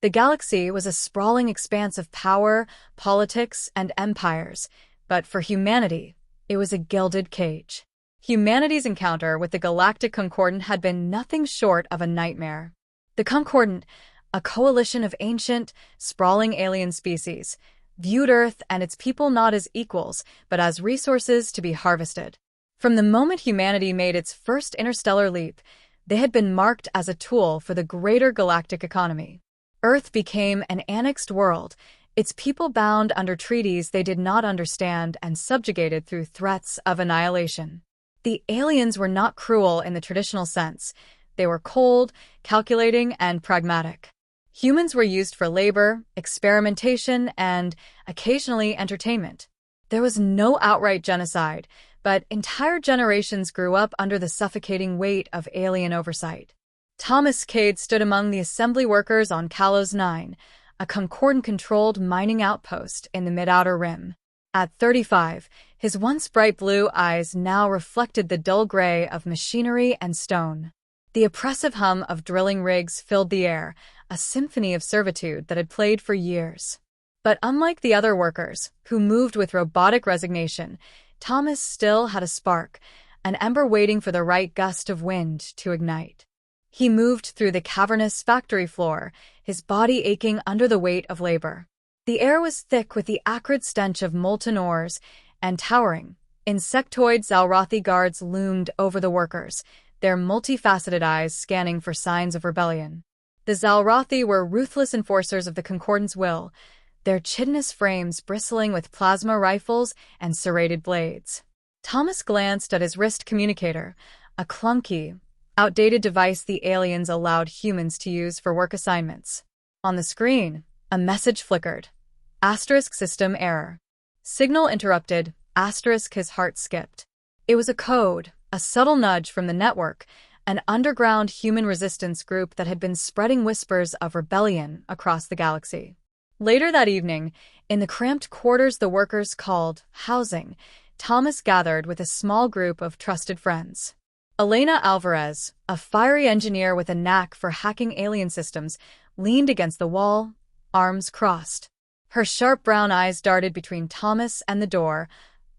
The galaxy was a sprawling expanse of power, politics, and empires, but for humanity, it was a gilded cage. Humanity's encounter with the Galactic Concordant had been nothing short of a nightmare. The Concordant, a coalition of ancient, sprawling alien species, viewed Earth and its people not as equals, but as resources to be harvested. From the moment humanity made its first interstellar leap, they had been marked as a tool for the greater galactic economy. Earth became an annexed world, its people bound under treaties they did not understand and subjugated through threats of annihilation. The aliens were not cruel in the traditional sense. They were cold, calculating, and pragmatic. Humans were used for labor, experimentation, and, occasionally, entertainment. There was no outright genocide, but entire generations grew up under the suffocating weight of alien oversight. Thomas Cade stood among the assembly workers on Kalos 9, a Concordant-controlled mining outpost in the Mid-Outer Rim. At 35, his once bright blue eyes now reflected the dull gray of machinery and stone. The oppressive hum of drilling rigs filled the air, a symphony of servitude that had played for years. But unlike the other workers, who moved with robotic resignation, Thomas still had a spark, an ember waiting for the right gust of wind to ignite. He moved through the cavernous factory floor, his body aching under the weight of labor. The air was thick with the acrid stench of molten ores, and towering, insectoid Zalrothi guards loomed over the workers, their multifaceted eyes scanning for signs of rebellion. The Zalrothi were ruthless enforcers of the Concordant's will, their chitinous frames bristling with plasma rifles and serrated blades. Thomas glanced at his wrist communicator, a clunky, outdated device the aliens allowed humans to use for work assignments. On the screen, a message flickered. Asterisk system error. Signal interrupted. Asterisk his heart skipped. It was a code, a subtle nudge from the network, an underground human resistance group that had been spreading whispers of rebellion across the galaxy. Later that evening, in the cramped quarters the workers called housing, Thomas gathered with a small group of trusted friends. Elena Alvarez, a fiery engineer with a knack for hacking alien systems, leaned against the wall, arms crossed. Her sharp brown eyes darted between Thomas and the door,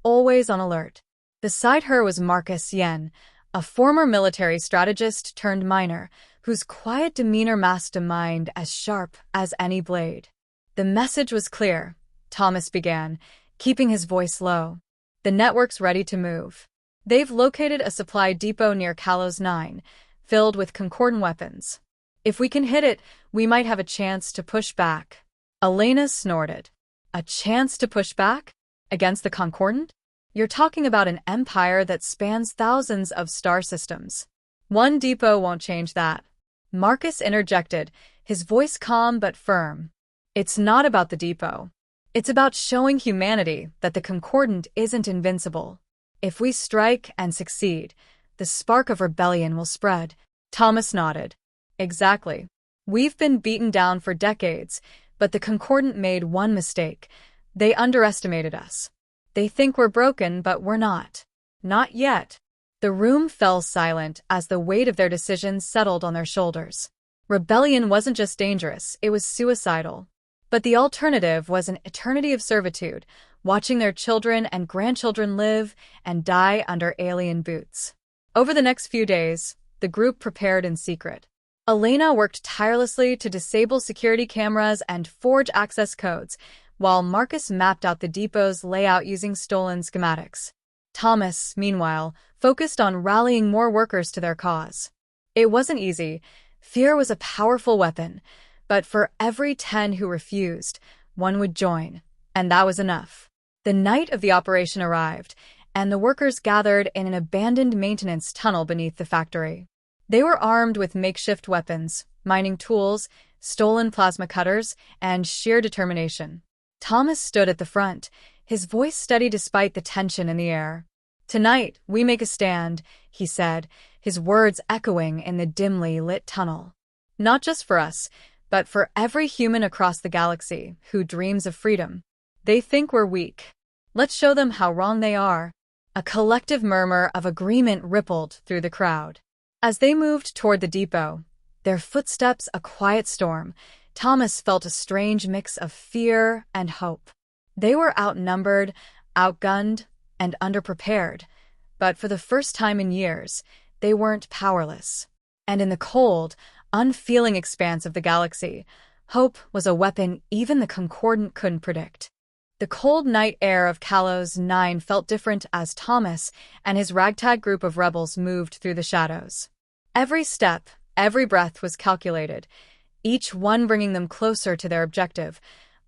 always on alert. Beside her was Marcus Yen, a former military strategist turned miner, whose quiet demeanor masked a mind as sharp as any blade. The message was clear, Thomas began, keeping his voice low. The network's ready to move. They've located a supply depot near Kalos 9, filled with Concordant weapons. If we can hit it, we might have a chance to push back. Elena snorted. A chance to push back? Against the Concordant? You're talking about an empire that spans thousands of star systems. One depot won't change that. Marcus interjected, his voice calm but firm. It's not about the depot. It's about showing humanity that the Concordant isn't invincible. If we strike and succeed, the spark of rebellion will spread. Thomas nodded. Exactly. We've been beaten down for decades, but the Concordant made one mistake. They underestimated us. They think we're broken, but we're not. Not yet. The room fell silent as the weight of their decisions settled on their shoulders. Rebellion wasn't just dangerous, it was suicidal. But the alternative was an eternity of servitude, watching their children and grandchildren live and die under alien boots. Over the next few days, the group prepared in secret. Elena worked tirelessly to disable security cameras and forge access codes, while Marcus mapped out the depot's layout using stolen schematics. Thomas, meanwhile, focused on rallying more workers to their cause. It wasn't easy. Fear was a powerful weapon, but for every 10 who refused, one would join, and that was enough. The night of the operation arrived, and the workers gathered in an abandoned maintenance tunnel beneath the factory. They were armed with makeshift weapons, mining tools, stolen plasma cutters, and sheer determination. Thomas stood at the front, his voice steady despite the tension in the air. "Tonight, we make a stand," he said, his words echoing in the dimly lit tunnel. "Not just for us, but for every human across the galaxy who dreams of freedom. They think we're weak. Let's show them how wrong they are." A collective murmur of agreement rippled through the crowd. As they moved toward the depot, their footsteps a quiet storm, Thomas felt a strange mix of fear and hope. They were outnumbered, outgunned, and underprepared, but for the first time in years, they weren't powerless. And in the cold, unfeeling expanse of the galaxy, hope was a weapon even the Concordant couldn't predict. The cold night air of Kalos 9 felt different as Thomas and his ragtag group of rebels moved through the shadows. Every step, every breath was calculated, each one bringing them closer to their objective,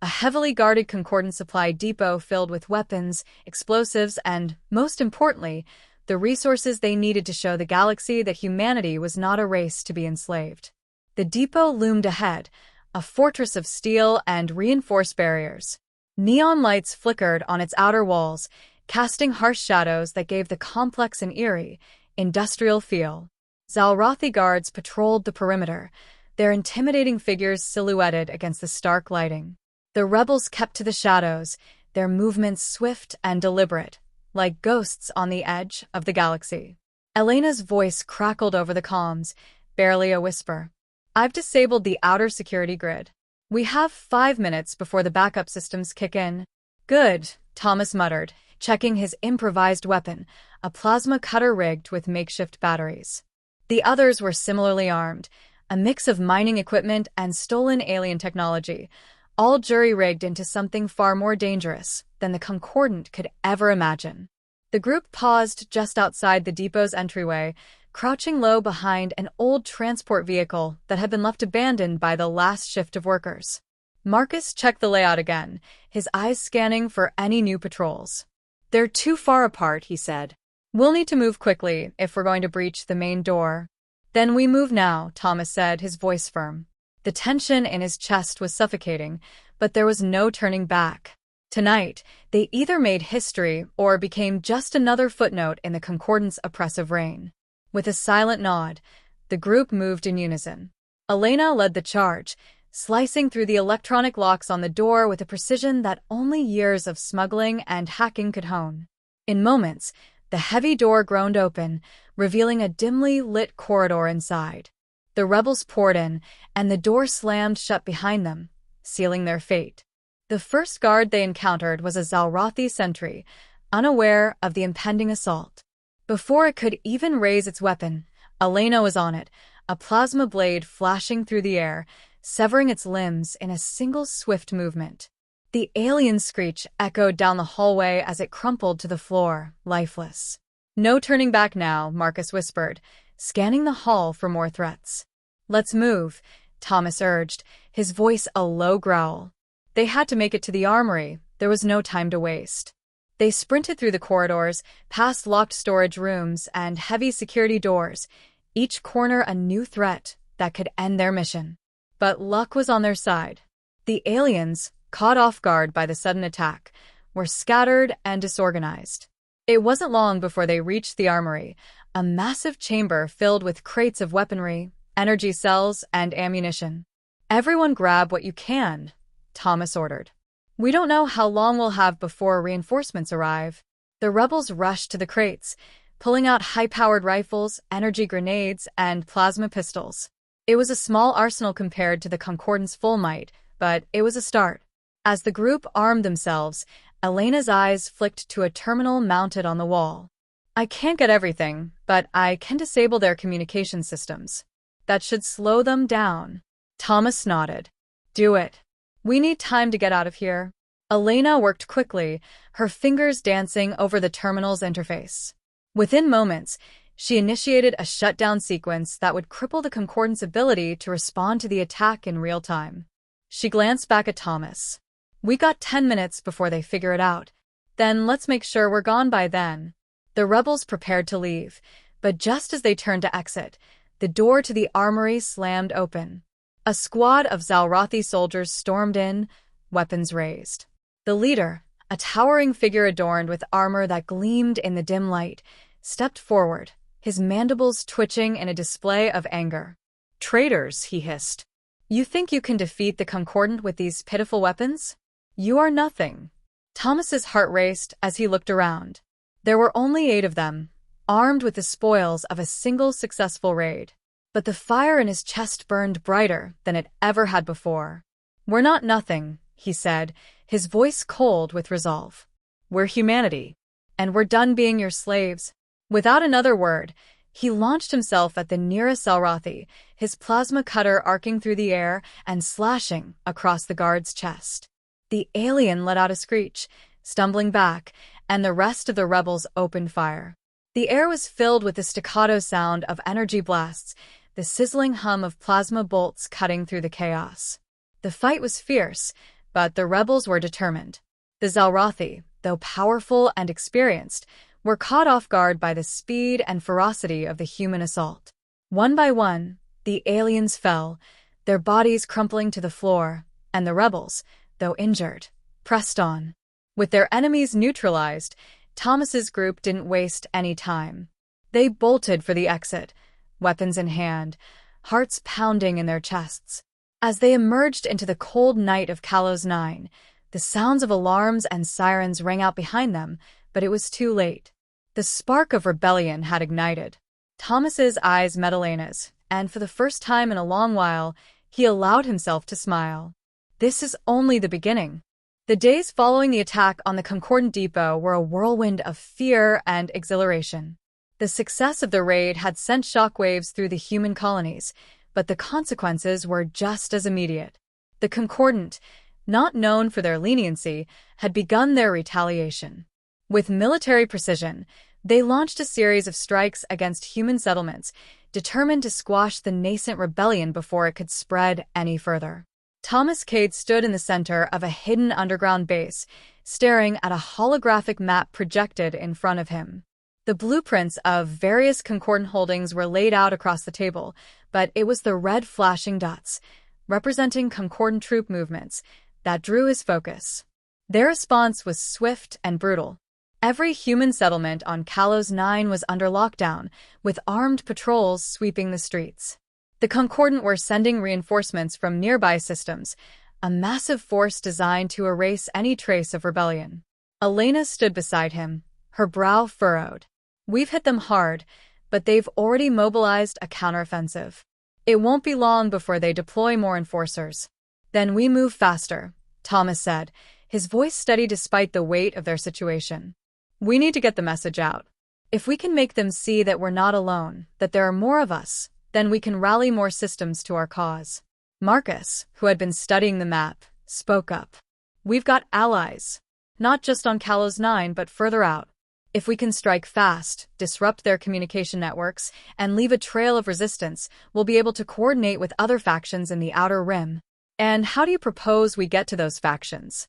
a heavily guarded Concordant supply depot filled with weapons, explosives, and, most importantly, the resources they needed to show the galaxy that humanity was not a race to be enslaved. The depot loomed ahead, a fortress of steel and reinforced barriers. Neon lights flickered on its outer walls, casting harsh shadows that gave the complex an eerie, industrial feel. Zalrothi guards patrolled the perimeter, their intimidating figures silhouetted against the stark lighting. The rebels kept to the shadows, their movements swift and deliberate, like ghosts on the edge of the galaxy. Elena's voice crackled over the comms, barely a whisper. "I've disabled the outer security grid. We have 5 minutes before the backup systems kick in." "Good," Thomas muttered, checking his improvised weapon, a plasma cutter rigged with makeshift batteries. The others were similarly armed, a mix of mining equipment and stolen alien technology, all jury-rigged into something far more dangerous than the Concordant could ever imagine. The group paused just outside the depot's entryway, crouching low behind an old transport vehicle that had been left abandoned by the last shift of workers. Marcus checked the layout again, his eyes scanning for any new patrols. "They're too far apart," he said. "We'll need to move quickly if we're going to breach the main door." "Then we move now," Thomas said, his voice firm. The tension in his chest was suffocating, but there was no turning back. Tonight, they either made history or became just another footnote in the Concordant's oppressive reign. With a silent nod, the group moved in unison. Elena led the charge, slicing through the electronic locks on the door with a precision that only years of smuggling and hacking could hone. In moments, the heavy door groaned open, revealing a dimly lit corridor inside. The rebels poured in, and the door slammed shut behind them, sealing their fate. The first guard they encountered was a Zalrothi sentry, unaware of the impending assault. Before it could even raise its weapon, Elena was on it, a plasma blade flashing through the air, severing its limbs in a single swift movement. The alien screech echoed down the hallway as it crumpled to the floor, lifeless. "No turning back now," Marcus whispered, scanning the hall for more threats. "Let's move," Thomas urged, his voice a low growl. They had to make it to the armory. There was no time to waste. They sprinted through the corridors, past locked storage rooms and heavy security doors, each corner a new threat that could end their mission. But luck was on their side. The aliens, caught off guard by the sudden attack, were scattered and disorganized. It wasn't long before they reached the armory, a massive chamber filled with crates of weaponry, energy cells, and ammunition. "Everyone grab what you can," Thomas ordered. "We don't know how long we'll have before reinforcements arrive." The rebels rushed to the crates, pulling out high-powered rifles, energy grenades, and plasma pistols. It was a small arsenal compared to the Concordant's full might, but it was a start. As the group armed themselves, Elena's eyes flicked to a terminal mounted on the wall. "I can't get everything, but I can disable their communication systems. That should slow them down." Thomas nodded. "Do it. We need time to get out of here." Elena worked quickly, her fingers dancing over the terminal's interface. Within moments, she initiated a shutdown sequence that would cripple the Concordant's ability to respond to the attack in real time. She glanced back at Thomas. "We got 10 minutes before they figure it out. Then let's make sure we're gone by then." The rebels prepared to leave, but just as they turned to exit, the door to the armory slammed open. A squad of Zalrothi soldiers stormed in, weapons raised. The leader, a towering figure adorned with armor that gleamed in the dim light, stepped forward, his mandibles twitching in a display of anger. "Traitors," he hissed. "You think you can defeat the Concordant with these pitiful weapons? You are nothing." Thomas's heart raced as he looked around. There were only 8 of them, armed with the spoils of a single successful raid. but the fire in his chest burned brighter than it ever had before. "We're not nothing," he said, his voice cold with resolve. "We're humanity, and we're done being your slaves." Without another word, he launched himself at the nearest Zelrothi, his plasma cutter arcing through the air and slashing across the guard's chest. The alien let out a screech, stumbling back, and the rest of the rebels opened fire. The air was filled with the staccato sound of energy blasts, the sizzling hum of plasma bolts cutting through the chaos. The fight was fierce, but the rebels were determined. The Zelrothi, though powerful and experienced, were caught off guard by the speed and ferocity of the human assault. One by one, the aliens fell, their bodies crumpling to the floor, and the rebels, though injured, pressed on. With their enemies neutralized, Thomas's group didn't waste any time. They bolted for the exit, weapons in hand, hearts pounding in their chests. As they emerged into the cold night of Kalos 9, the sounds of alarms and sirens rang out behind them, but it was too late. The spark of rebellion had ignited. Thomas's eyes met Elena's, and for the first time in a long while, he allowed himself to smile. This is only the beginning. The days following the attack on the Concordant Depot were a whirlwind of fear and exhilaration. The success of the raid had sent shockwaves through the human colonies, but the consequences were just as immediate. The Concordant, not known for their leniency, had begun their retaliation. With military precision, they launched a series of strikes against human settlements, determined to squash the nascent rebellion before it could spread any further. Thomas Cade stood in the center of a hidden underground base, staring at a holographic map projected in front of him. The blueprints of various Concordant holdings were laid out across the table, but it was the red flashing dots, representing Concordant troop movements, that drew his focus. Their response was swift and brutal. Every human settlement on Kalos 9 was under lockdown, with armed patrols sweeping the streets. The Concordant were sending reinforcements from nearby systems, a massive force designed to erase any trace of rebellion. Elena stood beside him, her brow furrowed. "We've hit them hard, but they've already mobilized a counteroffensive. It won't be long before they deploy more enforcers." "Then we move faster," Thomas said, his voice steady despite the weight of their situation. "We need to get the message out. If we can make them see that we're not alone, that there are more of us, then we can rally more systems to our cause." Marcus, who had been studying the map, spoke up. "We've got allies, not just on Kalos 9 but further out. If we can strike fast, disrupt their communication networks, and leave a trail of resistance, we'll be able to coordinate with other factions in the Outer Rim." "And how do you propose we get to those factions?"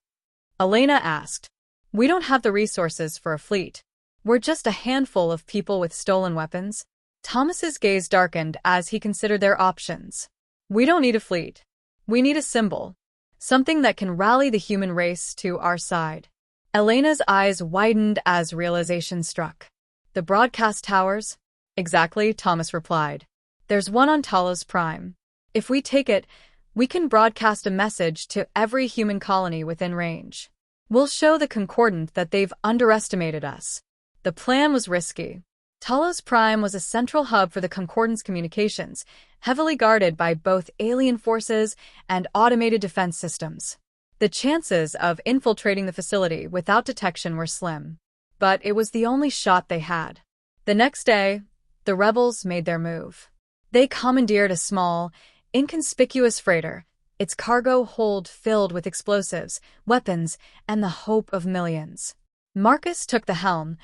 Elena asked. "We don't have the resources for a fleet. We're just a handful of people with stolen weapons." Thomas's gaze darkened as he considered their options. "We don't need a fleet. We need a symbol. Something that can rally the human race to our side." Elena's eyes widened as realization struck. "The broadcast towers?" "Exactly," Thomas replied. "There's one on Talos Prime. If we take it, we can broadcast a message to every human colony within range. We'll show the Concordant that they've underestimated us." The plan was risky. Talos Prime was a central hub for the Concordant's communications, heavily guarded by both alien forces and automated defense systems. The chances of infiltrating the facility without detection were slim, but it was the only shot they had. The next day, the rebels made their move. They commandeered a small, inconspicuous freighter, its cargo hold filled with explosives, weapons, and the hope of millions. Marcus took the helm,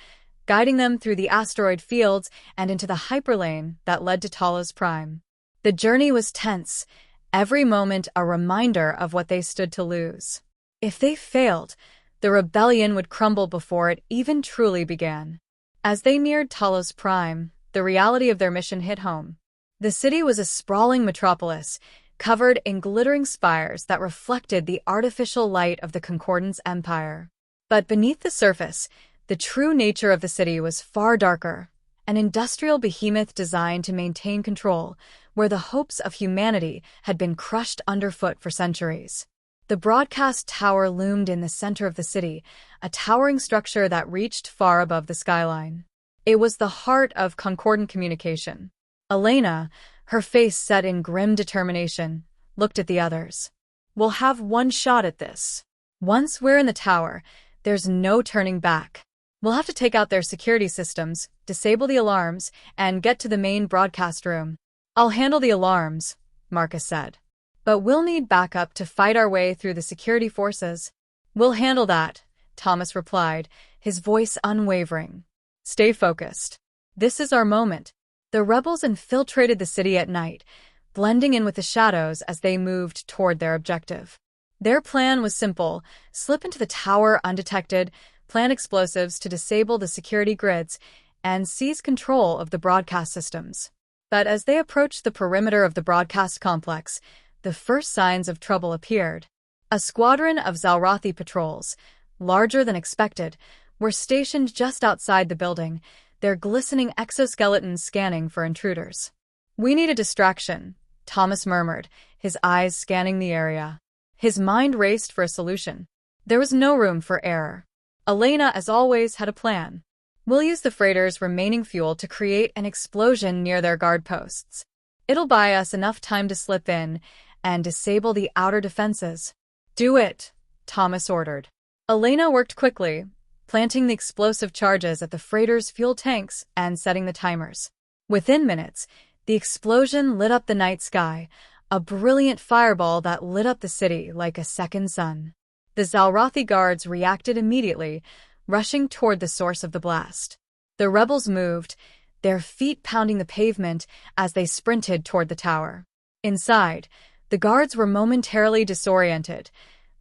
guiding them through the asteroid fields and into the hyperlane that led to Talos Prime. The journey was tense, every moment a reminder of what they stood to lose. If they failed, the rebellion would crumble before it even truly began. As they neared Talos Prime, the reality of their mission hit home. The city was a sprawling metropolis, covered in glittering spires that reflected the artificial light of the Concordant's empire. But beneath the surface, the true nature of the city was far darker, an industrial behemoth designed to maintain control, where the hopes of humanity had been crushed underfoot for centuries. The broadcast tower loomed in the center of the city, a towering structure that reached far above the skyline. It was the heart of Concordant communication. Elena, Her face set in grim determination, looked at the others. "We'll have one shot at this. Once we're in the tower, there's no turning back. We'll have to take out their security systems, disable the alarms, and get to the main broadcast room." "I'll handle the alarms," Marcus said. "But we'll need backup to fight our way through the security forces." "We'll handle that," Thomas replied, his voice unwavering. "Stay focused. This is our moment." The rebels infiltrated the city at night, blending in with the shadows as they moved toward their objective. Their plan was simple: slip into the tower undetected, plant explosives to disable the security grids, and seize control of the broadcast systems. But as they approached the perimeter of the broadcast complex, the first signs of trouble appeared. A squadron of Zalrathi patrols, larger than expected, were stationed just outside the building, their glistening exoskeletons scanning for intruders. "We need a distraction," Thomas murmured, his eyes scanning the area. His mind raced for a solution. There was no room for error. Elena, as always, had a plan. "We'll use the freighter's remaining fuel to create an explosion near their guard posts. It'll buy us enough time to slip in and disable the outer defenses." "Do it," Thomas ordered. Elena worked quickly, planting the explosive charges at the freighter's fuel tanks and setting the timers. Within minutes, the explosion lit up the night sky, a brilliant fireball that lit up the city like a second sun. The Zalrathi guards reacted immediately, rushing toward the source of the blast. The rebels moved, their feet pounding the pavement as they sprinted toward the tower. Inside, the guards were momentarily disoriented,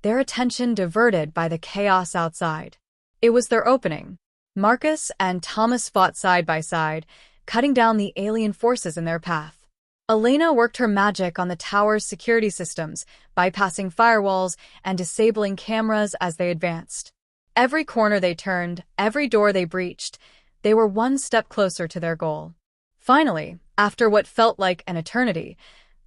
their attention diverted by the chaos outside. It was their opening. Marcus and Thomas fought side by side, cutting down the alien forces in their path. Elena worked her magic on the tower's security systems, bypassing firewalls and disabling cameras as they advanced. Every corner they turned, every door they breached, they were one step closer to their goal. Finally, after what felt like an eternity,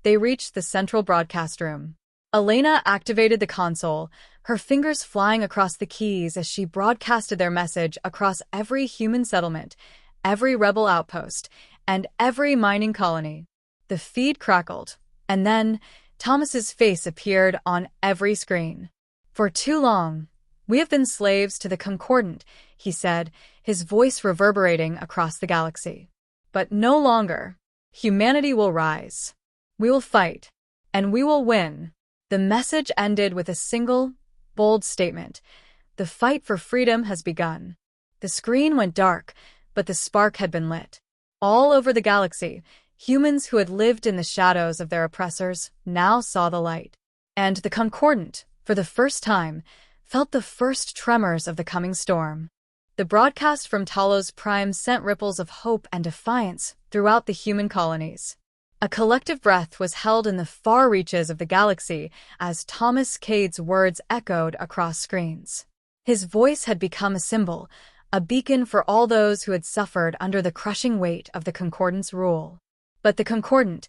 they reached the central broadcast room. Elena activated the console, her fingers flying across the keys as she broadcasted their message across every human settlement, every rebel outpost, and every mining colony. The feed crackled, and then Thomas's face appeared on every screen. "For too long, we have been slaves to the Concordant," he said, his voice reverberating across the galaxy. "But no longer. Humanity will rise. We will fight, and we will win." The message ended with a single, bold statement: "The fight for freedom has begun." The screen went dark, but the spark had been lit. All over the galaxy, humans who had lived in the shadows of their oppressors now saw the light. And the Concordant, for the first time, felt the first tremors of the coming storm. The broadcast from Talos Prime sent ripples of hope and defiance throughout the human colonies. A collective breath was held in the far reaches of the galaxy as Thomas Cade's words echoed across screens. His voice had become a symbol, a beacon for all those who had suffered under the crushing weight of the Concordant's rule. But the Concordant,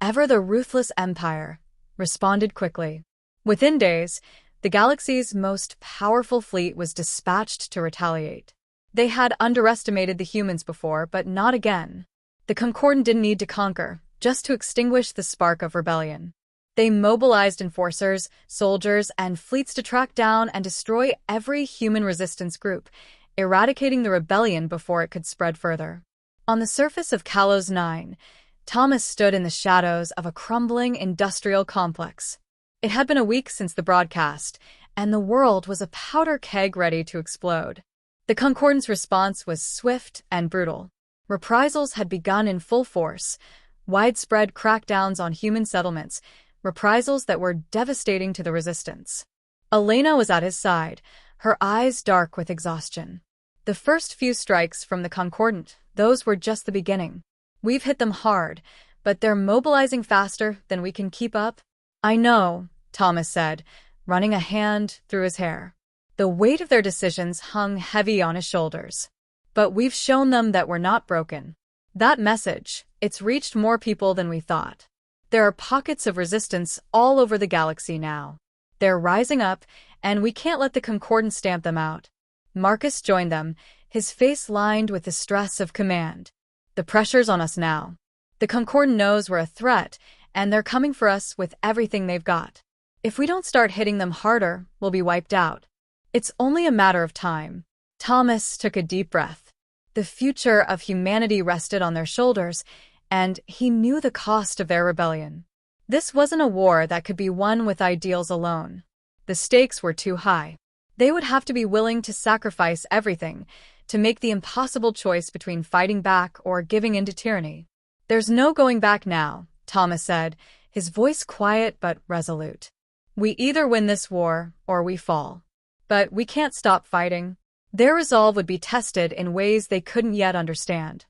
ever the ruthless empire, responded quickly. Within days, the galaxy's most powerful fleet was dispatched to retaliate. They had underestimated the humans before, but not again. The Concordant didn't need to conquer, just to extinguish the spark of rebellion. They mobilized enforcers, soldiers, and fleets to track down and destroy every human resistance group, eradicating the rebellion before it could spread further. On the surface of Kalos 9, Thomas stood in the shadows of a crumbling industrial complex. It had been a week since the broadcast, and the world was a powder keg ready to explode. The Concordant's response was swift and brutal. Reprisals had begun in full force, widespread crackdowns on human settlements, reprisals that were devastating to the resistance. Elena was at his side, her eyes dark with exhaustion. "The first few strikes from the Concordant, those were just the beginning. We've hit them hard, but they're mobilizing faster than we can keep up." "I know," Thomas said, running a hand through his hair. The weight of their decisions hung heavy on his shoulders. "But we've shown them that we're not broken. That message, it's reached more people than we thought. There are pockets of resistance all over the galaxy now. They're rising up, and we can't let the Concordant stamp them out." Marcus joined them, his face lined with the stress of command. "The pressure's on us now. The Concordan knows we're a threat, and they're coming for us with everything they've got. If we don't start hitting them harder, we'll be wiped out. It's only a matter of time. Thomas took a deep breath. The future of humanity rested on their shoulders, and he knew the cost of their rebellion. This wasn't a war that could be won with ideals alone. The stakes were too high. They would have to be willing to sacrifice everything, to make the impossible choice between fighting back or giving in to tyranny. "There's no going back now," Thomas said, his voice quiet but resolute. "We either win this war or we fall. But we can't stop fighting." Their resolve would be tested in ways they couldn't yet understand.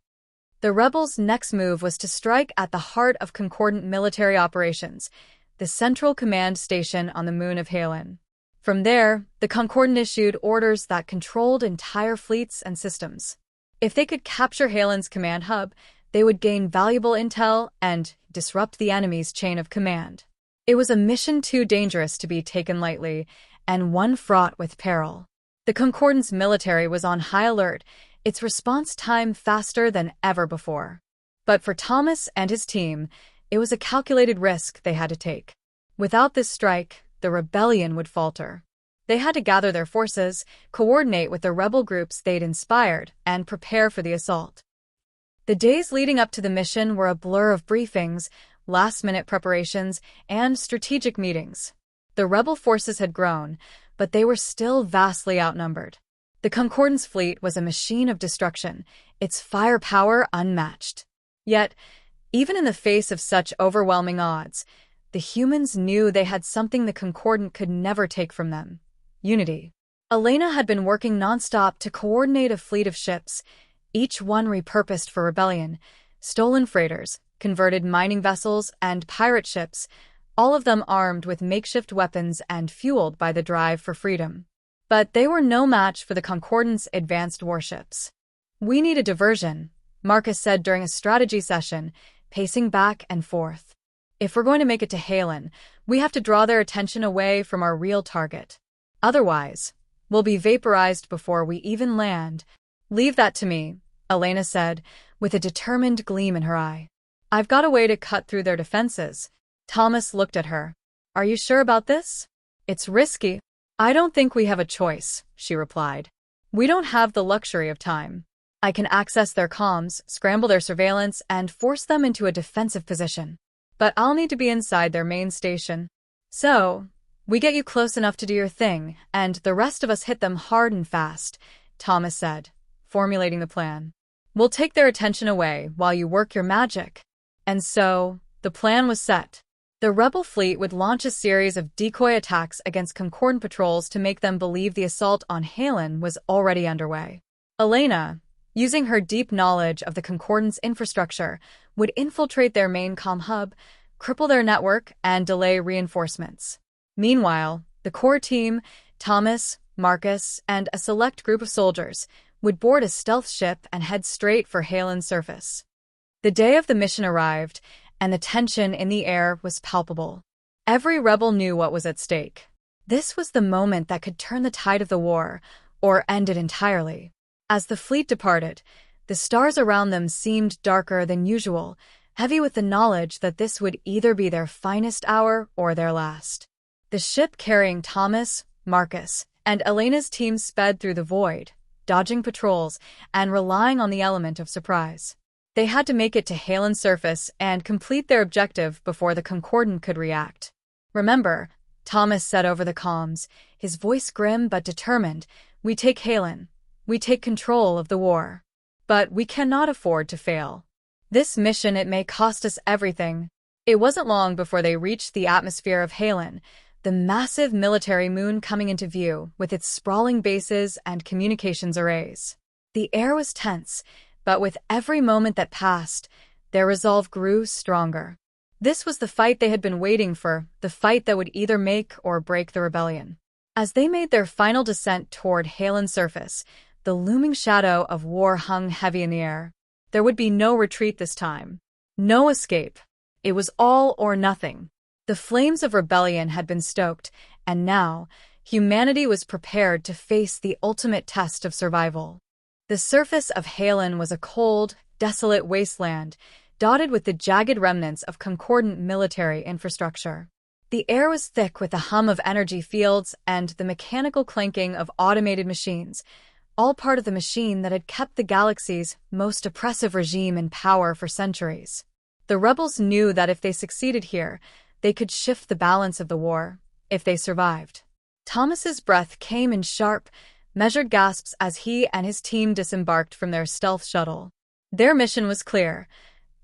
The rebels' next move was to strike at the heart of Concordant military operations, the central command station on the moon of Halen. From there, the Concordant issued orders that controlled entire fleets and systems. If they could capture Halen's command hub, they would gain valuable intel and disrupt the enemy's chain of command. It was a mission too dangerous to be taken lightly, and one fraught with peril. The Concordant's military was on high alert, its response time faster than ever before. But for Thomas and his team, it was a calculated risk they had to take. Without this strike, the rebellion would falter. They had to gather their forces, coordinate with the rebel groups they'd inspired, and prepare for the assault. The days leading up to the mission were a blur of briefings, last-minute preparations, and strategic meetings. The rebel forces had grown, but they were still vastly outnumbered. The Concordant's fleet was a machine of destruction, its firepower unmatched. Yet, even in the face of such overwhelming odds, the humans knew they had something the Concordant could never take from them: unity. Elena had been working nonstop to coordinate a fleet of ships, each one repurposed for rebellion: stolen freighters, converted mining vessels, and pirate ships, all of them armed with makeshift weapons and fueled by the drive for freedom. But they were no match for the Concordant's advanced warships. "We need a diversion," Marcus said during a strategy session, pacing back and forth. "If we're going to make it to Halen, we have to draw their attention away from our real target. Otherwise, we'll be vaporized before we even land." "Leave that to me," Elena said, with a determined gleam in her eye. "I've got a way to cut through their defenses." Thomas looked at her. "Are you sure about this?" "It's risky." "I don't think we have a choice," she replied. "We don't have the luxury of time. I can access their comms, scramble their surveillance, and force them into a defensive position. But I'll need to be inside their main station. So, we get you close enough to do your thing, and the rest of us hit them hard and fast," Thomas said, formulating the plan. "We'll take their attention away while you work your magic." And so, the plan was set. The rebel fleet would launch a series of decoy attacks against Concordant patrols to make them believe the assault on Halen was already underway. Elena, using her deep knowledge of the Concordant's infrastructure, would infiltrate their main comm hub, cripple their network, and delay reinforcements. Meanwhile, the core team, Thomas, Marcus, and a select group of soldiers, would board a stealth ship and head straight for Halen's surface. The day of the mission arrived, and the tension in the air was palpable. Every rebel knew what was at stake. This was the moment that could turn the tide of the war, or end it entirely. As the fleet departed, the stars around them seemed darker than usual, heavy with the knowledge that this would either be their finest hour or their last. The ship carrying Thomas, Marcus, and Elena's team sped through the void, dodging patrols and relying on the element of surprise. They had to make it to Halen's surface and complete their objective before the Concordant could react. "Remember," Thomas said over the comms, his voice grim but determined, "we take Halen. We take control of the war. But we cannot afford to fail. This mission, it may cost us everything." It wasn't long before they reached the atmosphere of Halen, the massive military moon coming into view with its sprawling bases and communications arrays. The air was tense, but with every moment that passed, their resolve grew stronger. This was the fight they had been waiting for, the fight that would either make or break the rebellion. As they made their final descent toward Halen's surface, the looming shadow of war hung heavy in the air. There would be no retreat this time. No escape. It was all or nothing. The flames of rebellion had been stoked, and now, humanity was prepared to face the ultimate test of survival. The surface of Halen was a cold, desolate wasteland, dotted with the jagged remnants of concordant military infrastructure. The air was thick with the hum of energy fields and the mechanical clanking of automated machines, all part of the machine that had kept the galaxy's most oppressive regime in power for centuries. The rebels knew that if they succeeded here, they could shift the balance of the war, if they survived. Thomas's breath came in sharp, measured gasps as he and his team disembarked from their stealth shuttle. Their mission was clear: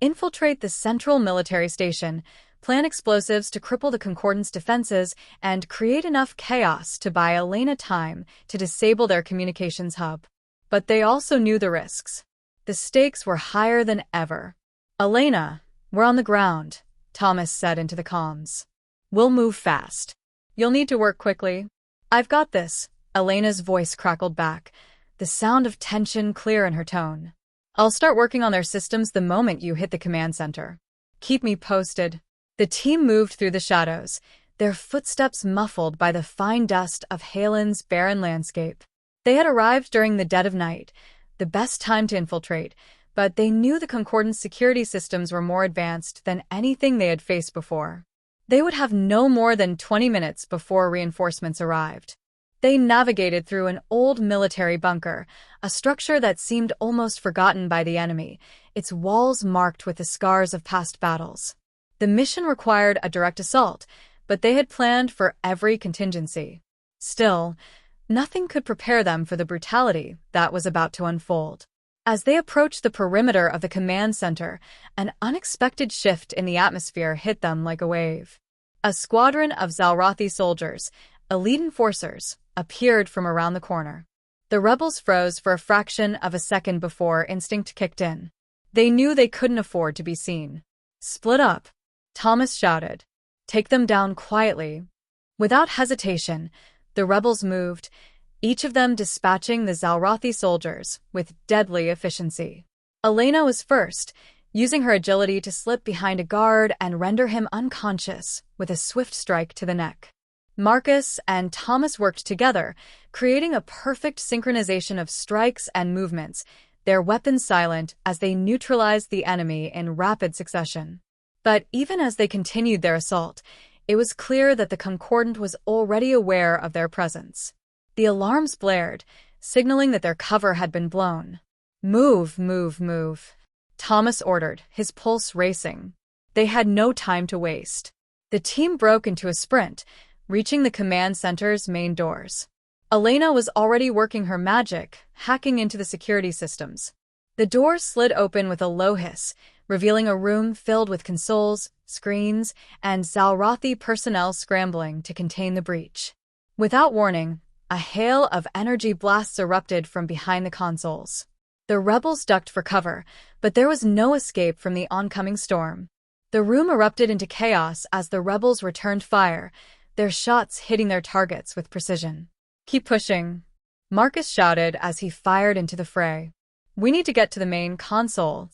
infiltrate the central military station, plan explosives to cripple the Concordant's defenses, and create enough chaos to buy Elena time to disable their communications hub. But they also knew the risks. The stakes were higher than ever. "Elena, we're on the ground," Thomas said into the comms. "We'll move fast. You'll need to work quickly." "I've got this," Elena's voice crackled back, the sound of tension clear in her tone. "I'll start working on their systems the moment you hit the command center. Keep me posted." The team moved through the shadows, their footsteps muffled by the fine dust of Halen's barren landscape. They had arrived during the dead of night, the best time to infiltrate, but they knew the Concordant's security systems were more advanced than anything they had faced before. They would have no more than 20 minutes before reinforcements arrived. They navigated through an old military bunker, a structure that seemed almost forgotten by the enemy, its walls marked with the scars of past battles. The mission required a direct assault, but they had planned for every contingency. Still, nothing could prepare them for the brutality that was about to unfold. As they approached the perimeter of the command center, an unexpected shift in the atmosphere hit them like a wave. A squadron of Zalrathi soldiers, elite enforcers, appeared from around the corner. The rebels froze for a fraction of a second before instinct kicked in. They knew they couldn't afford to be seen. "Split up," Thomas shouted. "Take them down quietly." Without hesitation, the rebels moved, each of them dispatching the Zalrathi soldiers with deadly efficiency. Elena was first, using her agility to slip behind a guard and render him unconscious with a swift strike to the neck. Marcus and Thomas worked together, creating a perfect synchronization of strikes and movements, their weapons silent as they neutralized the enemy in rapid succession. But even as they continued their assault, it was clear that the Concordant was already aware of their presence. The alarms blared, signaling that their cover had been blown. "Move, move, move," Thomas ordered, his pulse racing. They had no time to waste. The team broke into a sprint, reaching the command center's main doors. Elena was already working her magic, hacking into the security systems. The door slid open with a low hiss, revealing a room filled with consoles, screens, and Zalrathi personnel scrambling to contain the breach. Without warning, a hail of energy blasts erupted from behind the consoles. The rebels ducked for cover, but there was no escape from the oncoming storm. The room erupted into chaos as the rebels returned fire, their shots hitting their targets with precision. "Keep pushing," Marcus shouted as he fired into the fray. "We need to get to the main console."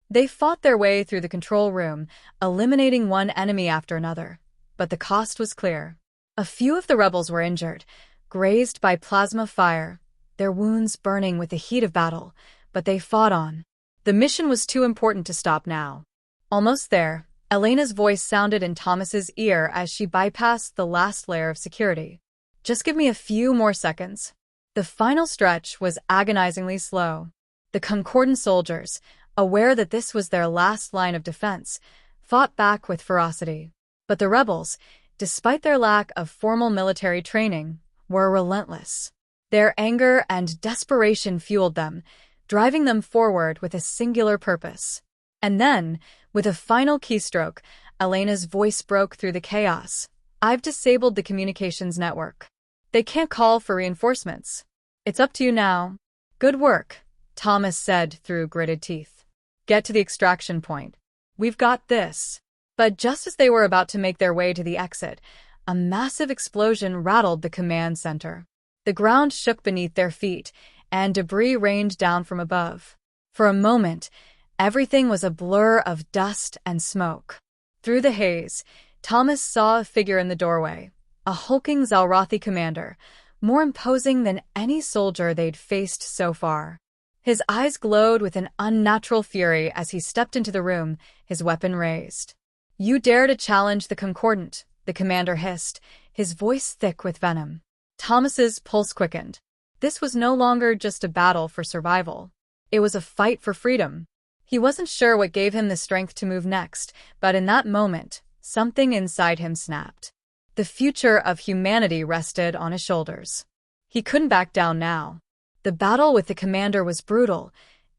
They fought their way through the control room, eliminating one enemy after another, but the cost was clear. A few of the rebels were injured, grazed by plasma fire, their wounds burning with the heat of battle, but they fought on. The mission was too important to stop now. Almost there, Elena's voice sounded in Thomas's ear as she bypassed the last layer of security. "Just give me a few more seconds." The final stretch was agonizingly slow. The Concordant soldiers, aware that this was their last line of defense, fought back with ferocity. But the rebels, despite their lack of formal military training, were relentless. Their anger and desperation fueled them, driving them forward with a singular purpose. And then, with a final keystroke, Elena's voice broke through the chaos. "I've disabled the communications network. They can't call for reinforcements. It's up to you now." "Good work," Thomas said through gritted teeth. "Get to the extraction point. We've got this." But just as they were about to make their way to the exit, a massive explosion rattled the command center. The ground shook beneath their feet, and debris rained down from above. For a moment, everything was a blur of dust and smoke. Through the haze, Thomas saw a figure in the doorway, a hulking Zalrathi commander, more imposing than any soldier they'd faced so far. His eyes glowed with an unnatural fury as he stepped into the room, his weapon raised. "You dare to challenge the Concordant," the commander hissed, his voice thick with venom. Thomas's pulse quickened. This was no longer just a battle for survival. It was a fight for freedom. He wasn't sure what gave him the strength to move next, but in that moment, something inside him snapped. The future of humanity rested on his shoulders. He couldn't back down now. The battle with the commander was brutal,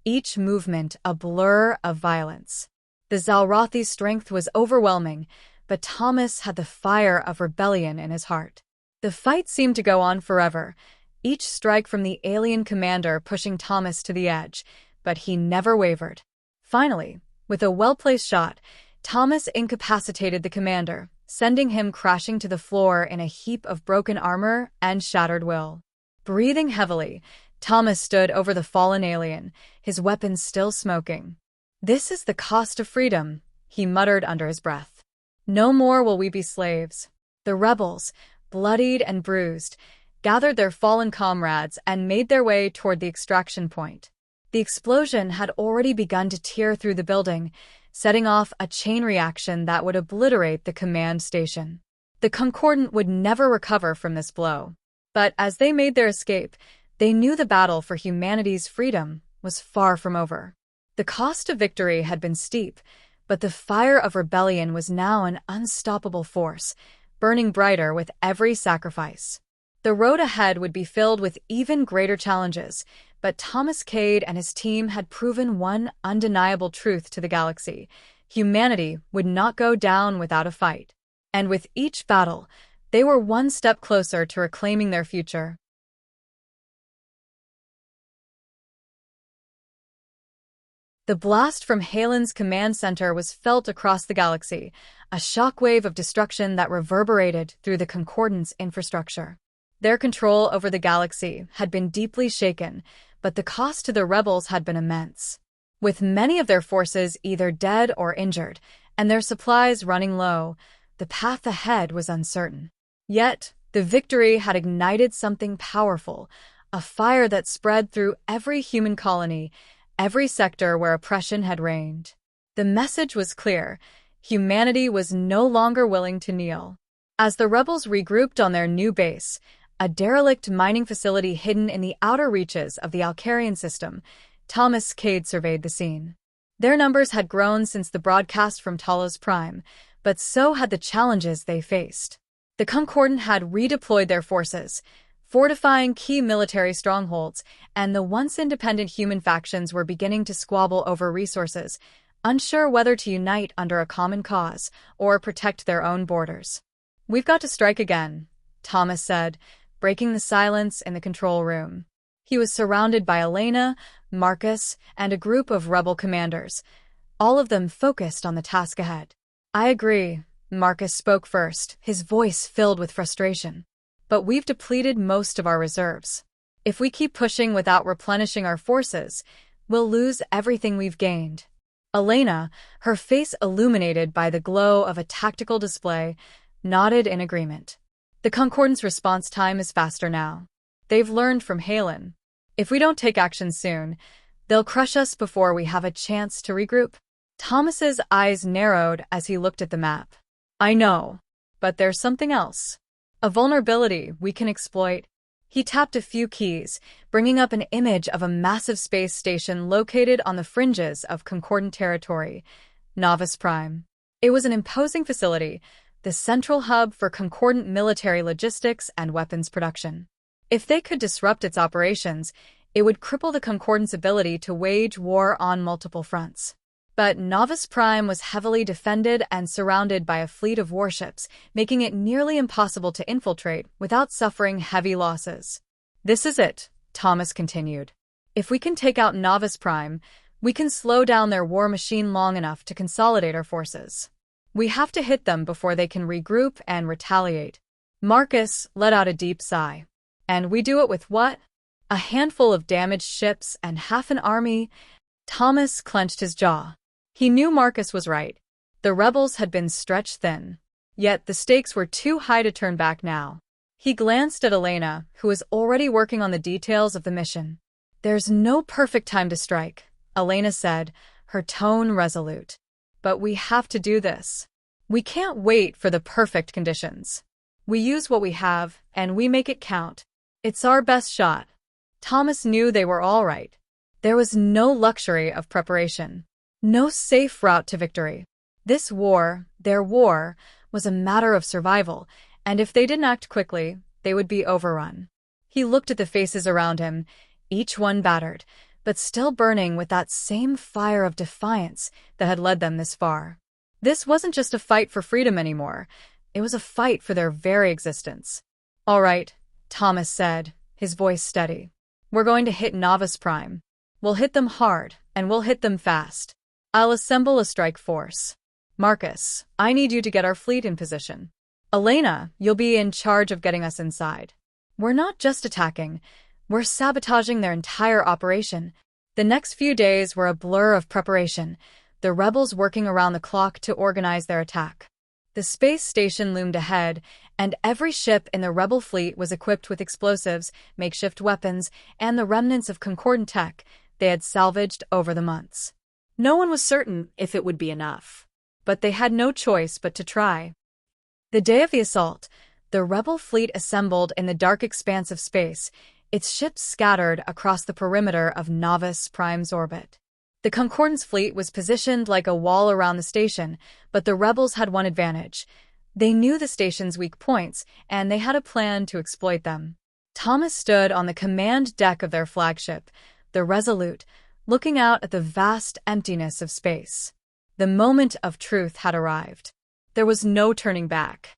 each movement a blur of violence. The Zalrothi's strength was overwhelming, but Thomas had the fire of rebellion in his heart. The fight seemed to go on forever, each strike from the alien commander pushing Thomas to the edge, but he never wavered. Finally, with a well-placed shot, Thomas incapacitated the commander, sending him crashing to the floor in a heap of broken armor and shattered will. Breathing heavily, Thomas stood over the fallen alien, his weapon still smoking. "This is the cost of freedom," he muttered under his breath. "No more will we be slaves." The rebels, bloodied and bruised, gathered their fallen comrades and made their way toward the extraction point. The explosion had already begun to tear through the building, setting off a chain reaction that would obliterate the command station. The Concordant would never recover from this blow. But as they made their escape, they knew the battle for humanity's freedom was far from over. The cost of victory had been steep, but the fire of rebellion was now an unstoppable force, burning brighter with every sacrifice. The road ahead would be filled with even greater challenges, but Thomas Cade and his team had proven one undeniable truth to the galaxy: humanity would not go down without a fight. And with each battle, they were one step closer to reclaiming their future. The blast from Halen's command center was felt across the galaxy, a shockwave of destruction that reverberated through the Concordant's infrastructure. Their control over the galaxy had been deeply shaken, but the cost to the rebels had been immense. With many of their forces either dead or injured, and their supplies running low, the path ahead was uncertain. Yet, the victory had ignited something powerful, a fire that spread through every human colony, every sector where oppression had reigned. The message was clear: humanity was no longer willing to kneel. As the rebels regrouped on their new base, a derelict mining facility hidden in the outer reaches of the Alcarian system, Thomas Cade surveyed the scene. Their numbers had grown since the broadcast from Talos Prime, but so had the challenges they faced. The Concordant had redeployed their forces, fortifying key military strongholds, and the once independent human factions were beginning to squabble over resources, unsure whether to unite under a common cause or protect their own borders. "We've got to strike again," Thomas said, breaking the silence in the control room. He was surrounded by Elena, Marcus, and a group of rebel commanders, all of them focused on the task ahead. "I agree," Marcus spoke first, his voice filled with frustration. "But we've depleted most of our reserves. If we keep pushing without replenishing our forces, we'll lose everything we've gained." Elena, her face illuminated by the glow of a tactical display, nodded in agreement. "The Concordant's response time is faster now. They've learned from Halen. If we don't take action soon, they'll crush us before we have a chance to regroup." Thomas's eyes narrowed as he looked at the map. "I know, but there's something else. A vulnerability we can exploit." He tapped a few keys, bringing up an image of a massive space station located on the fringes of Concordant territory, Novus Prime. It was an imposing facility, the central hub for Concordant military logistics and weapons production. If they could disrupt its operations, it would cripple the Concordant's ability to wage war on multiple fronts. But Novus Prime was heavily defended and surrounded by a fleet of warships, making it nearly impossible to infiltrate without suffering heavy losses. "This is it," Thomas continued. "If we can take out Novus Prime, we can slow down their war machine long enough to consolidate our forces. We have to hit them before they can regroup and retaliate." Marcus let out a deep sigh. "And we do it with what? A handful of damaged ships and half an army?" Thomas clenched his jaw. He knew Marcus was right. The rebels had been stretched thin. Yet the stakes were too high to turn back now. He glanced at Elena, who was already working on the details of the mission. "There's no perfect time to strike," Elena said, her tone resolute. "But we have to do this. We can't wait for the perfect conditions. We use what we have, and we make it count. It's our best shot." Thomas knew they were all right. There was no luxury of preparation, no safe route to victory. This war, their war, was a matter of survival, and if they didn't act quickly, they would be overrun. He looked at the faces around him, each one battered, but still burning with that same fire of defiance that had led them this far. This wasn't just a fight for freedom anymore. It was a fight for their very existence. "All right," Thomas said, his voice steady. "We're going to hit Novice Prime. We'll hit them hard, and we'll hit them fast. I'll assemble a strike force. Marcus, I need you to get our fleet in position. Elena, you'll be in charge of getting us inside. We're not just attacking, we're sabotaging their entire operation." The next few days were a blur of preparation, the rebels working around the clock to organize their attack. The space station loomed ahead, and every ship in the rebel fleet was equipped with explosives, makeshift weapons, and the remnants of Concordant tech they had salvaged over the months. No one was certain if it would be enough, but they had no choice but to try. The day of the assault, the rebel fleet assembled in the dark expanse of space, its ships scattered across the perimeter of Novice Prime's orbit. The Concordance fleet was positioned like a wall around the station, but the rebels had one advantage. They knew the station's weak points, and they had a plan to exploit them. Thomas stood on the command deck of their flagship, the Resolute, looking out at the vast emptiness of space. The moment of truth had arrived. There was no turning back.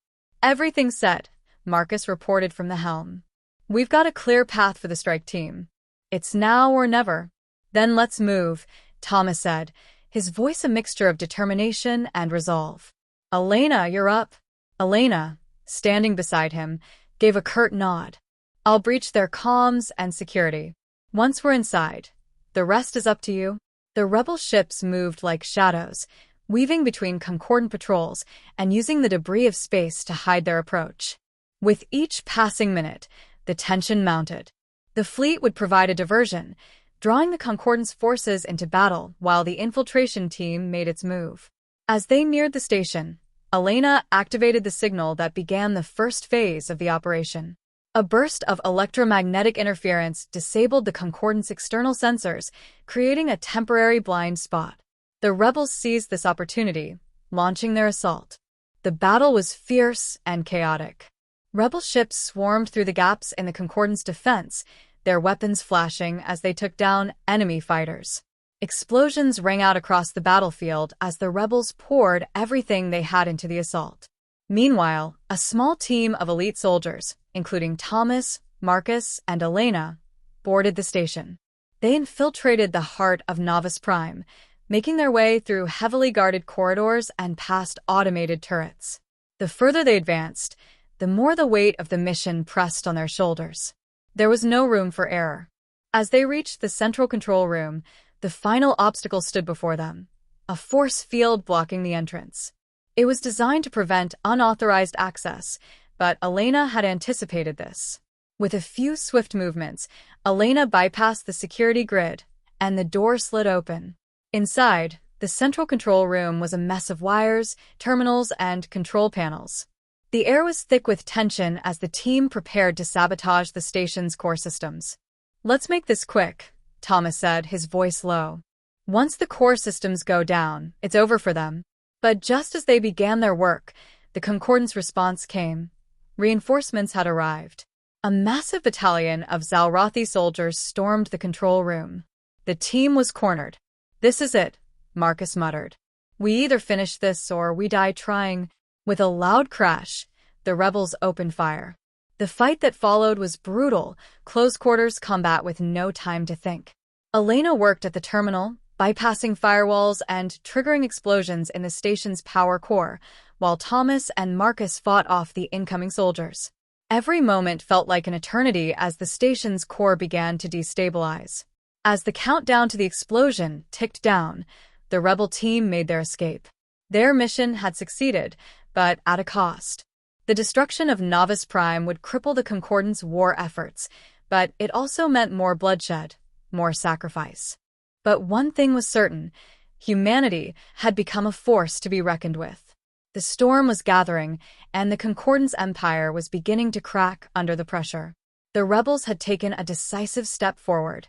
"Everything's set," Marcus reported from the helm. "We've got a clear path for the strike team. It's now or never." "Then let's move," Thomas said, his voice a mixture of determination and resolve. "Elena, you're up." Elena, standing beside him, gave a curt nod. "I'll breach their comms and security. Once we're inside, the rest is up to you." The rebel ships moved like shadows, weaving between Concordant patrols and using the debris of space to hide their approach. With each passing minute, the tension mounted. The fleet would provide a diversion, drawing the Concordance forces into battle while the infiltration team made its move. As they neared the station, Elena activated the signal that began the first phase of the operation. A burst of electromagnetic interference disabled the Concordance external sensors, creating a temporary blind spot. The rebels seized this opportunity, launching their assault. The battle was fierce and chaotic. Rebel ships swarmed through the gaps in the Concordance defense, their weapons flashing as they took down enemy fighters. Explosions rang out across the battlefield as the rebels poured everything they had into the assault. Meanwhile, a small team of elite soldiers, including Thomas, Marcus, and Elena, boarded the station. They infiltrated the heart of Novice Prime, making their way through heavily guarded corridors and past automated turrets. The further they advanced, the more the weight of the mission pressed on their shoulders. There was no room for error. As they reached the central control room, the final obstacle stood before them, a force field blocking the entrance. It was designed to prevent unauthorized access, but Elena had anticipated this. With a few swift movements, Elena bypassed the security grid, and the door slid open. Inside, the central control room was a mess of wires, terminals, and control panels. The air was thick with tension as the team prepared to sabotage the station's core systems. "Let's make this quick," Thomas said, his voice low. "Once the core systems go down, it's over for them." But just as they began their work, the Concordance response came. Reinforcements had arrived. A massive battalion of Zalrothi soldiers stormed the control room. The team was cornered. "This is it," Marcus muttered. "We either finish this or we die trying." With a loud crash, the rebels opened fire. The fight that followed was brutal, close-quarters combat with no time to think. Elena worked at the terminal, bypassing firewalls and triggering explosions in the station's power core, while Thomas and Marcus fought off the incoming soldiers. Every moment felt like an eternity as the station's core began to destabilize. As the countdown to the explosion ticked down, the rebel team made their escape. Their mission had succeeded, but at a cost. The destruction of Novice Prime would cripple the Concordance war efforts, but it also meant more bloodshed, more sacrifice. But one thing was certain: humanity had become a force to be reckoned with. The storm was gathering, and the Concordance Empire was beginning to crack under the pressure. The rebels had taken a decisive step forward,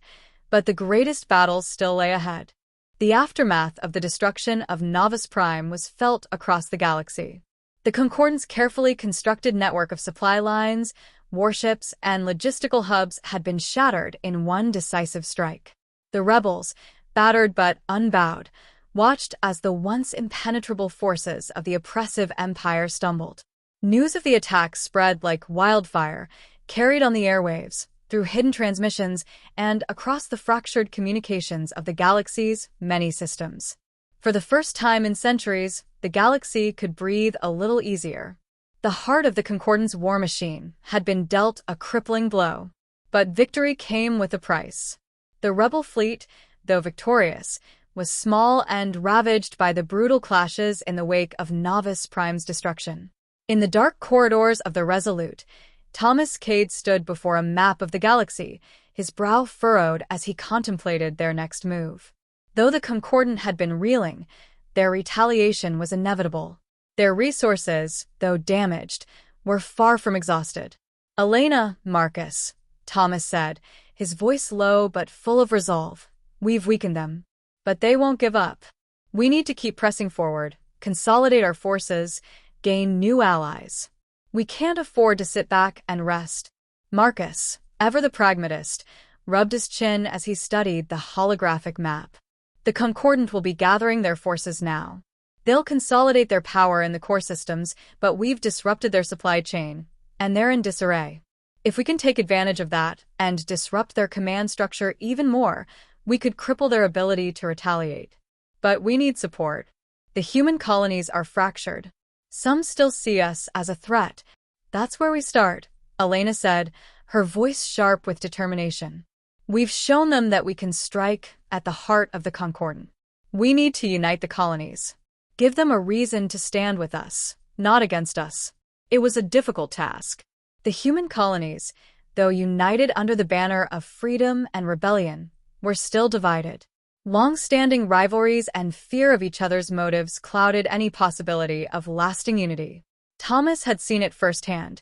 but the greatest battles still lay ahead. The aftermath of the destruction of Novus Prime was felt across the galaxy. The Concordance's carefully constructed network of supply lines, warships, and logistical hubs had been shattered in one decisive strike. The rebels, battered but unbowed, watched as the once impenetrable forces of the oppressive empire stumbled. News of the attack spread like wildfire, carried on the airwaves, through hidden transmissions, and across the fractured communications of the galaxy's many systems. For the first time in centuries, the galaxy could breathe a little easier. The heart of the Concordance war machine had been dealt a crippling blow. But victory came with a price. The rebel fleet, though victorious, was small and ravaged by the brutal clashes in the wake of Novus Prime's destruction. In the dark corridors of the Resolute, Thomas Cade stood before a map of the galaxy, his brow furrowed as he contemplated their next move. Though the Concordant had been reeling, their retaliation was inevitable. Their resources, though damaged, were far from exhausted. "Elena, Marcus," Thomas said, his voice low but full of resolve, "we've weakened them. But they won't give up. We need to keep pressing forward, consolidate our forces, gain new allies. We can't afford to sit back and rest." Marcus, ever the pragmatist, rubbed his chin as he studied the holographic map. The Concordant will be gathering their forces now. They'll consolidate their power in the core systems, but we've disrupted their supply chain, and they're in disarray. If we can take advantage of that and disrupt their command structure even more, we could cripple their ability to retaliate. But we need support. The human colonies are fractured. Some still see us as a threat. "That's where we start," Elena said, her voice sharp with determination. "We've shown them that we can strike at the heart of the Concordant. We need to unite the colonies. Give them a reason to stand with us, not against us." It was a difficult task. The human colonies, though united under the banner of freedom and rebellion, were still divided. Long-standing rivalries and fear of each other's motives clouded any possibility of lasting unity. Thomas had seen it firsthand.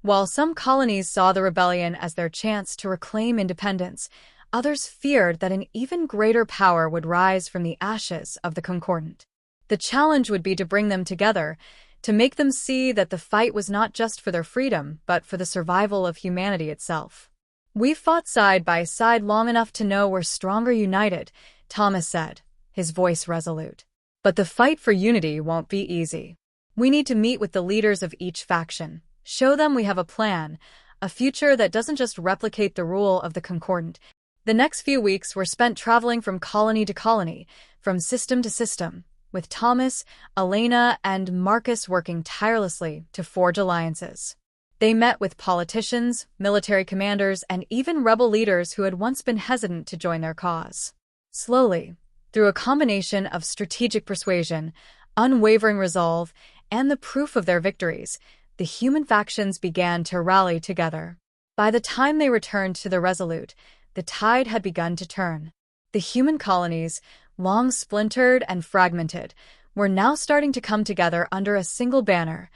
While some colonies saw the rebellion as their chance to reclaim independence, others feared that an even greater power would rise from the ashes of the Concordant. The challenge would be to bring them together, to make them see that the fight was not just for their freedom, but for the survival of humanity itself. "We've fought side by side long enough to know we're stronger united," Thomas said, his voice resolute. "But the fight for unity won't be easy. We need to meet with the leaders of each faction, show them we have a plan, a future that doesn't just replicate the rule of the Concordant." The next few weeks were spent traveling from colony to colony, from system to system, with Thomas, Elena, and Marcus working tirelessly to forge alliances. They met with politicians, military commanders, and even rebel leaders who had once been hesitant to join their cause. Slowly, through a combination of strategic persuasion, unwavering resolve, and the proof of their victories, the human factions began to rally together. By the time they returned to the Resolute, the tide had begun to turn. The human colonies, long splintered and fragmented, were now starting to come together under a single banner,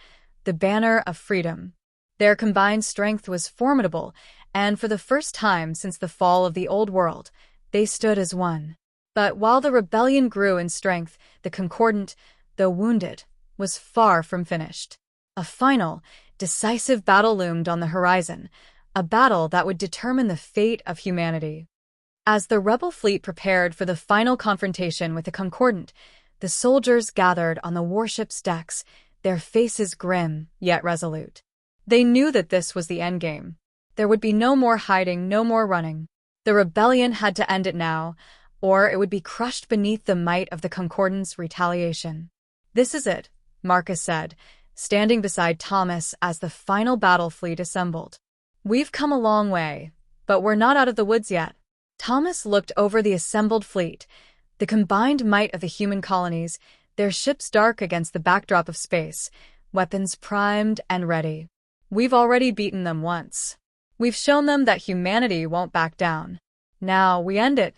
the banner of freedom. Their combined strength was formidable, and for the first time since the fall of the Old World, they stood as one. But while the rebellion grew in strength, the Concordant, though wounded, was far from finished. A final, decisive battle loomed on the horizon, a battle that would determine the fate of humanity. As the rebel fleet prepared for the final confrontation with the Concordant, the soldiers gathered on the warship's decks, their faces grim yet resolute. They knew that this was the endgame. There would be no more hiding, no more running. The rebellion had to end it now, or it would be crushed beneath the might of the Concordant's retaliation. "This is it," Marcus said, standing beside Thomas as the final battle fleet assembled. "We've come a long way, but we're not out of the woods yet." Thomas looked over the assembled fleet, the combined might of the human colonies, their ships dark against the backdrop of space, weapons primed and ready. "We've already beaten them once. We've shown them that humanity won't back down. Now we end it.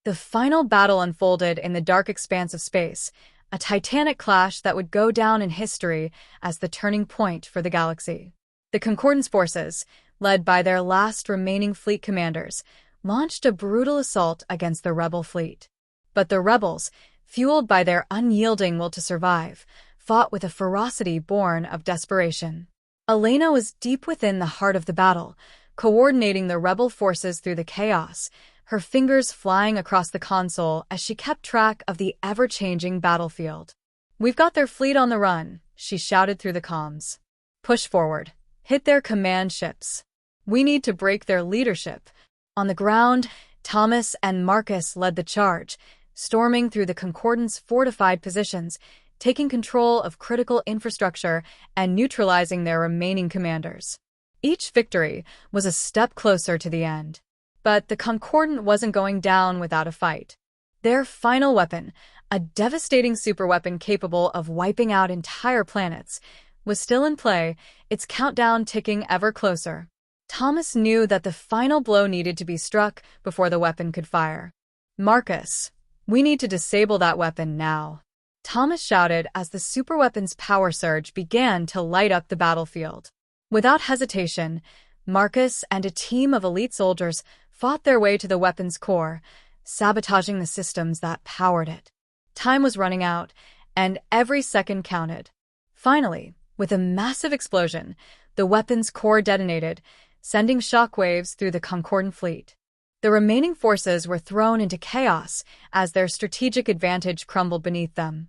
The final battle unfolded in the dark expanse of space, a titanic clash that would go down in history as the turning point for the galaxy. The Concordance forces, led by their last remaining fleet commanders, launched a brutal assault against the rebel fleet. But the rebels, fueled by their unyielding will to survive, fought with a ferocity born of desperation. Elena was deep within the heart of the battle, coordinating the rebel forces through the chaos, her fingers flying across the console as she kept track of the ever-changing battlefield. "We've got their fleet on the run," she shouted through the comms. "Push forward. Hit their command ships. We need to break their leadership." On the ground, Thomas and Marcus led the charge, storming through the Concordance fortified positions, taking control of critical infrastructure and neutralizing their remaining commanders. Each victory was a step closer to the end. But the Concordant wasn't going down without a fight. Their final weapon, a devastating superweapon capable of wiping out entire planets, was still in play, its countdown ticking ever closer. Thomas knew that the final blow needed to be struck before the weapon could fire. "Marcus, we need to disable that weapon now," Thomas shouted as the superweapon's power surge began to light up the battlefield. Without hesitation, Marcus and a team of elite soldiers fought their way to the weapon's core, sabotaging the systems that powered it. Time was running out, and every second counted. Finally, with a massive explosion, the weapon's core detonated, sending shockwaves through the Concordant fleet. The remaining forces were thrown into chaos as their strategic advantage crumbled beneath them.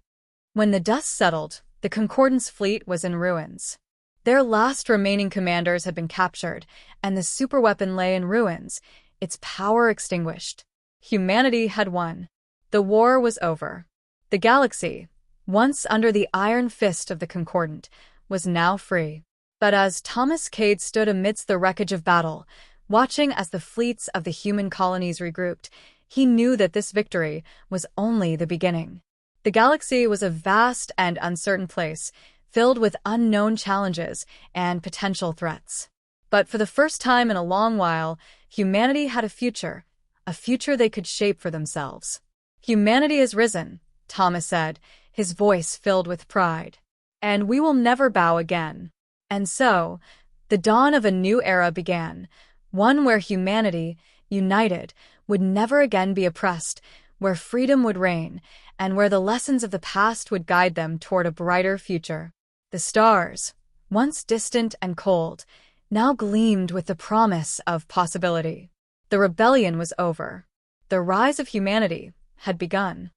When the dust settled, the Concordance fleet was in ruins. Their last remaining commanders had been captured, and the superweapon lay in ruins, its power extinguished. Humanity had won. The war was over. The galaxy, once under the iron fist of the Concordant, was now free. But as Thomas Cade stood amidst the wreckage of battle, watching as the fleets of the human colonies regrouped, he knew that this victory was only the beginning. The galaxy was a vast and uncertain place, filled with unknown challenges and potential threats. But for the first time in a long while, humanity had a future they could shape for themselves. "Humanity has risen," Thomas said, his voice filled with pride. "And we will never bow again." And so, the dawn of a new era began, one where humanity, united, would never again be oppressed, where freedom would reign, and where the lessons of the past would guide them toward a brighter future. The stars, once distant and cold, now gleamed with the promise of possibility. The rebellion was over. The rise of humanity had begun.